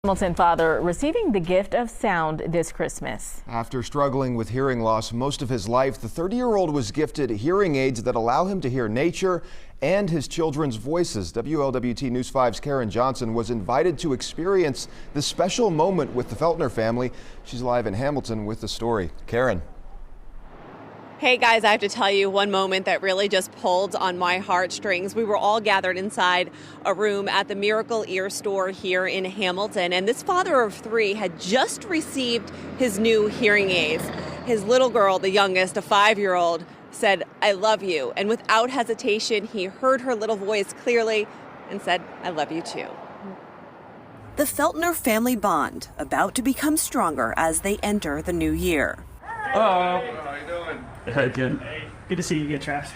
Hamilton father receiving the gift of sound this Christmas. After struggling with hearing loss most of his life, the 30-year-old was gifted hearing aids that allow him to hear nature and his children's voices. WLWT News 5's Karen Johnson was invited to experience this special moment with the Feltner family. She's live in Hamilton with the story. Karen. Hey guys, I have to tell you one moment that really just pulled on my heartstrings. We were all gathered inside a room at the Miracle Ear store here in Hamilton, and this father of three had just received his new hearing aids. His little girl, the youngest, a 5-year-old, said, "I love you." And without hesitation, he heard her little voice clearly and said, "I love you too." The Feltner family bond about to become stronger as they enter the new year. Hello. How you doing? Good. Good to see you again, Travis.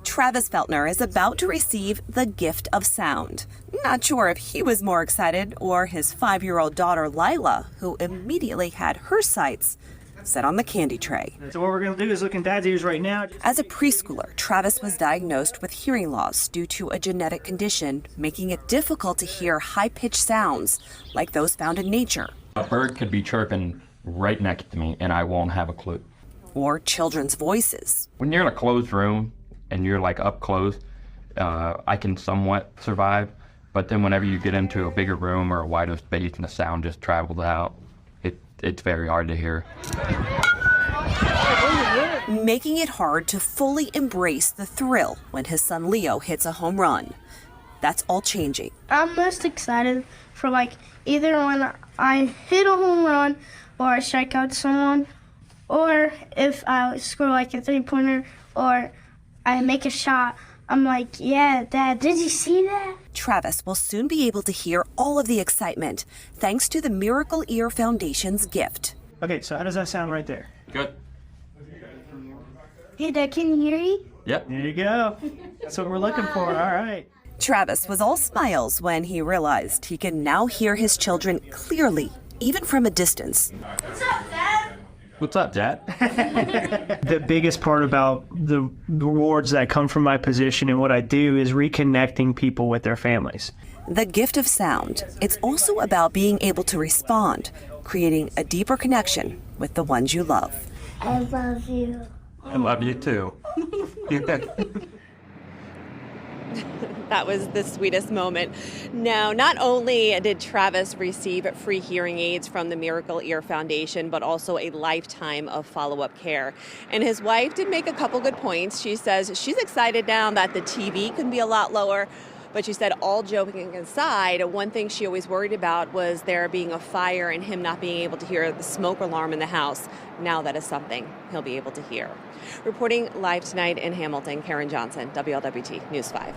Travis Feltner is about to receive the gift of sound. Not sure if he was more excited or his 5-year-old daughter, Lila, who immediately had her sights set on the candy tray. So what we're going to do is look in Dad's ears right now. As a preschooler, Travis was diagnosed with hearing loss due to a genetic condition, making it difficult to hear high-pitched sounds like those found in nature. A bird could be chirping right next to me and I won't have a clue. Or children's voices. When you're in a closed room and you're like up close, I can somewhat survive. But then whenever you get into a bigger room or a wider space and the sound just travels out, it's very hard to hear. Making it hard to fully embrace the thrill when his son Leo hits a home run. That's all changing. I'm most excited for either when I hit a home run or I strike out someone, or if I score a 3-pointer or I make a shot. I'm like, yeah, Dad, did you see that? Travis will soon be able to hear all of the excitement thanks to the Miracle Ear Foundation's gift. Okay, so how does that sound right there? Good. Hey, Dad, can you hear me? Yep. There you go. That's what we're looking for. All right. Travis was all smiles when he realized he can now hear his children clearly, even from a distance. What's up, Dad? What's up, Dad? The biggest part about the rewards that come from my position and what I do is reconnecting people with their families. The gift of sound. It's also about being able to respond, creating a deeper connection with the ones you love. I love you. I love you too. That was the sweetest moment. Now, not only did Travis receive free hearing aids from the Miracle Ear Foundation, but also a lifetime of follow-up care. And his wife did make a couple good points. She says she's excited now that the TV can be a lot lower. But she said, all joking aside, one thing she always worried about was there being a fire and him not being able to hear the smoke alarm in the house. Now that is something he'll be able to hear. Reporting live tonight in Hamilton, Karen Johnson, WLWT News 5.